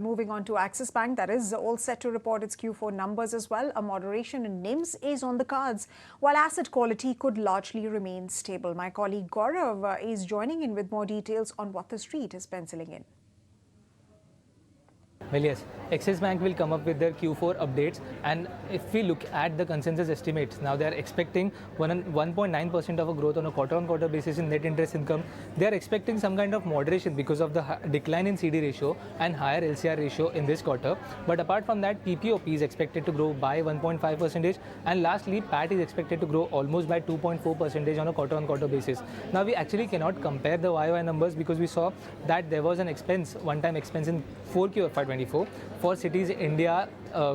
Moving on to Axis Bank, that is all set to report its Q4 numbers as well. A moderation in NIMs is on the cards, while asset quality could largely remain stable. My colleague Gaurav is joining in with more details on what the street is penciling in. Well, yes, Axis Bank will come up with their Q4 updates, and if we look at the consensus estimates, now they are expecting 1.9% of a growth on a quarter-on-quarter basis in net interest income. They are expecting some kind of moderation because of the decline in CD ratio and higher LCR ratio in this quarter. But apart from that, PPOP is expected to grow by 1.5%, and lastly, PAT is expected to grow almost by 2.4% on a quarter-on-quarter basis. Now, we actually cannot compare the YOY numbers because we saw that there was an expense, one-time expense in 4Q FY24 for Citi's India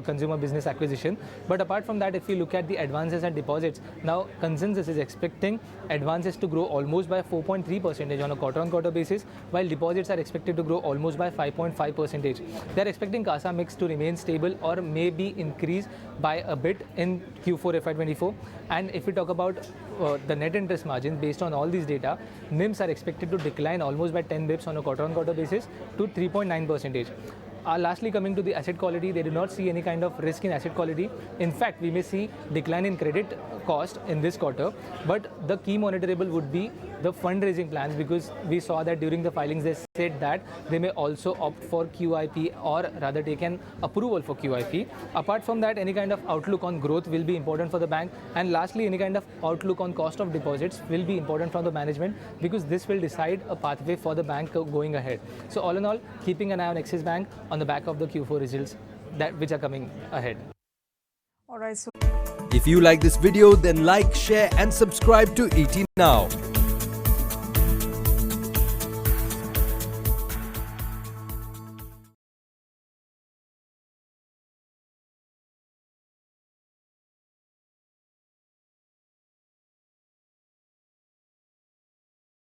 consumer business acquisition. But apart from that, if we look at the advances and deposits, now consensus is expecting advances to grow almost by 4.3% on a quarter-on-quarter basis, while deposits are expected to grow almost by 5.5%. They're expecting CASA mix to remain stable or maybe increase by a bit in Q4 FY24. And if we talk about the net interest margin, based on all these data, NIMs are expected to decline almost by 10 bips on a quarter-on-quarter basis to 3.9%. Lastly, coming to the asset quality, they do not see any kind of risk in asset quality. In fact, we may see decline in credit cost in this quarter, but the key monitorable would be the fundraising plans, because we saw that during the filings they said that they may also opt for QIP, or rather take an approval for QIP. Apart from that, any kind of outlook on growth will be important for the bank, and lastly, any kind of outlook on cost of deposits will be important from the management, because this will decide a pathway for the bank going ahead. So all in all, keeping an eye on Axis Bank on the back of the Q4 results which are coming ahead. All right. If you like this video, then like, share and subscribe to ET Now.